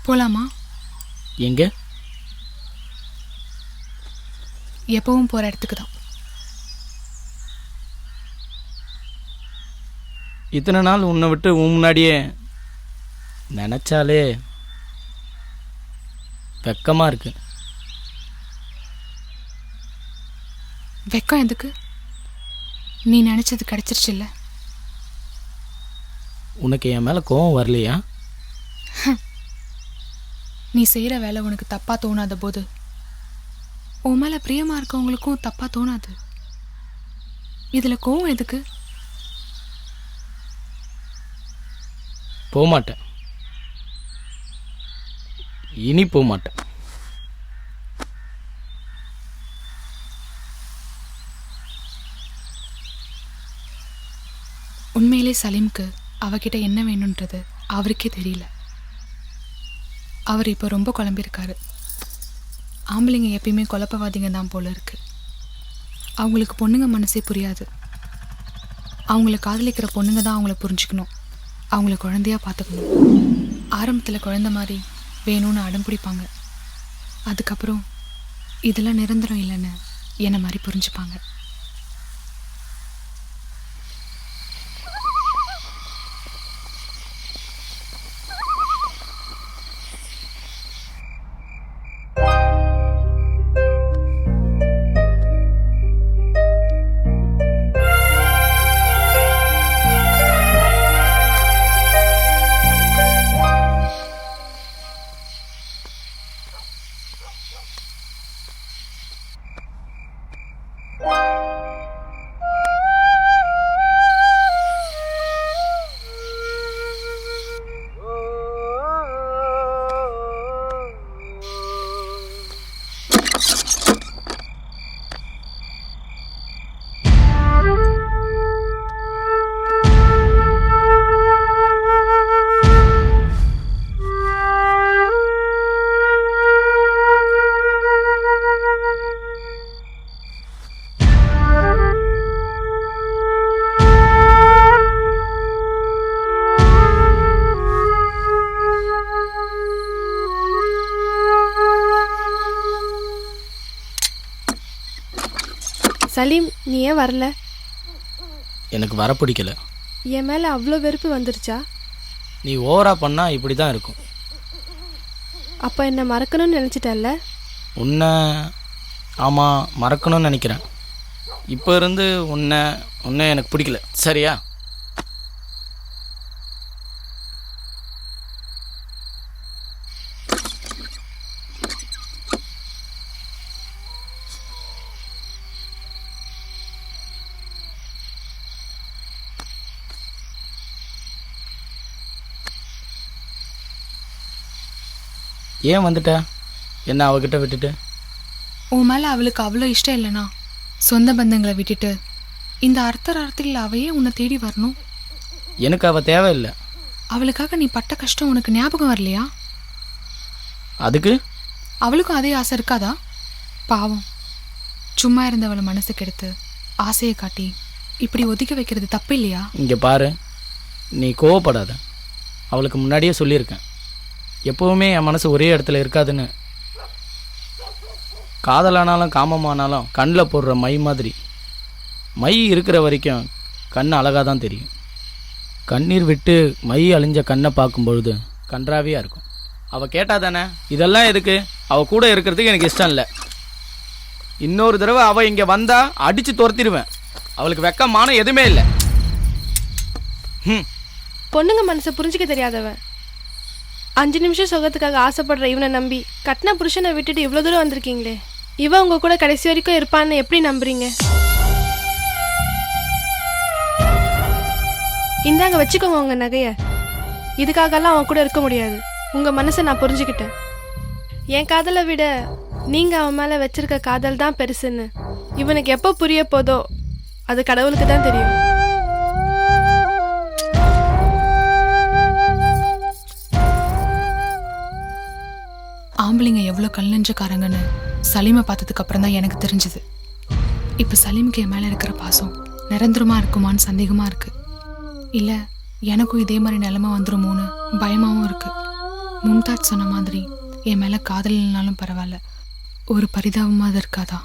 போலாமா? எங்க? எப்பவும் போற இடத்துக்கு தான். இத்தனை நாள் உன்னை விட்டு உன் முன்னாடியே நினச்சாலே வெக்கமாக இருக்கு. வெக்கம் எதுக்கு? நீ நினைச்சது கிடைச்சிருச்சுல்ல. உனக்கு என் மேலே கோவம் வரலையா? நீ செய்கிற வேலை உனக்கு தப்பாக தோணாத போது உன் மேலே பிரியமாக இருக்கவங்களுக்கும் தப்பாக தோணாது. இதில் கோவம் எதுக்கு? போகமாட்டேன், இனி போகமாட்டேன். உண்மையிலே சலீம்க்கு அவகிட்ட என்ன வேணுன்றது அவருக்கே தெரியல. அவர் இப்போ ரொம்ப குழம்பியிருக்காரு. ஆம்பளைங்க எப்பயுமே குழப்பவாதிங்க தான் போல இருக்கு. அவங்களுக்கு பொண்ணுங்க மனசே புரியாது. அவங்கள காதலிக்கிற பொண்ணுங்க தான் அவங்கள புரிஞ்சுக்கணும், அவங்கள குழந்தையா பார்த்துக்கணும். ஆரம்பத்தில் குழந்தை மாதிரி வேணும்னு அடம் பிடிப்பாங்க. அதுக்கப்புறம் இதெல்லாம் நிரந்தரம் இல்லைன்னு என்ன மாதிரி புரிஞ்சுப்பாங்க. சலீம், நீ ஏன் வரல? எனக்கு வர பிடிக்கல. என் மேலே அவ்வளோ வெறுப்பு வந்துருச்சா? நீ ஓவரா பண்ணா இப்படி தான் இருக்கும். அப்போ என்னை மறக்கணும்னு நினச்சிட்டல்ல? உன்னை ஆமாம் மறக்கணும்னு நினைக்கிறேன். இப்போ இருந்து உன்னை எனக்கு பிடிக்கல, சரியா? ஏன் வந்துட்ட என்ன அவகிட்ட விட்டுட்டு? உன் மேலே அவளுக்கு அவ்வளோ இஷ்டம் இல்லைனா சொந்த பந்தங்களை விட்டுட்டு இந்த அர்த்தத்தில் அவையே உன்னை தேடி வரணும். எனக்கு அவள் தேவையில்லை. அவளுக்காக நீ பட்ட கஷ்டம் உனக்கு ஞாபகம் வரலையா? அதுக்கு அவளுக்கும் அதே ஆசை இருக்காதா? பாவம், சும்மா இருந்தவளை மனசு கெடுத்து ஆசையை காட்டி இப்படி ஒதுக்கி வைக்கிறது தப்பு இல்லையா? இங்கே பாரு, நீ கோவப்படாத. அவளுக்கு முன்னாடியே சொல்லியிருக்கேன், எப்போவுமே என் மனசு ஒரே இடத்துல இருக்காதுன்னு. காதலானாலும் காமமானாலும் கண்ணில் போடுற மை மாதிரி. மை இருக்கிற வரைக்கும் கண் அழகாக தான் தெரியும். கண்ணீர் விட்டு மை அழிஞ்ச கண்ணை பார்க்கும்பொழுது கன்றாவியாக இருக்கும். அவள் கேட்டா தானே இதெல்லாம் எதுக்கு? அவள் கூட இருக்கிறதுக்கு எனக்கு இஷ்டம் இல்லை. இன்னொரு தடவை அவள் இங்கே வந்தால் அடித்து துரத்திடுவேன். அவளுக்கு வெக்கமான எதுவுமே இல்லை. பொண்ணுங்க மனசை புரிஞ்சிக்க தெரியாதவன். 5 நிமிஷம் சுகத்துக்காக ஆசைப்படுற இவனை நம்பி கட்டின புருஷனை விட்டுட்டு இவ்வளோ தூரம் வந்திருக்கீங்களே. இவன் உங்க கூட கடைசி வரைக்கும் இருப்பான்னு எப்படி நம்புறீங்க? இந்தாங்க, வச்சுக்கோங்க உங்க நகைய. இதுக்காகலாம் அவன் கூட இருக்க முடியாது. உங்க மனசை நான் புரிஞ்சுக்கிட்டேன். என் காதலை விட நீங்க அவன் மேல வச்சிருக்க காதல் தான் பெருசுன்னு இவனுக்கு எப்போ புரிய போதோ அது கடவுளுக்கு தான் தெரியும். ஆம்பளைங்க எவ்வளோ கல்லஞ்சக்காரங்கன்னு சலீமை பார்த்ததுக்கு அப்புறம் தான் எனக்கு தெரிஞ்சுது. இப்போ சலீமுக்கு என் மேலே இருக்கிற பாசம் நிரந்தரமாக இருக்குமான்னு சந்தேகமாக இருக்குது. இல்லை எனக்கும் இதே மாதிரி நிலைமை வந்துருமோன்னு பயமாகவும் இருக்குது. மும்தாஜ் சொன்ன மாதிரி என் மேலே காதல் இல்லைனாலும் பரவாயில்ல, ஒரு பரிதாபமாக இருக்காதா?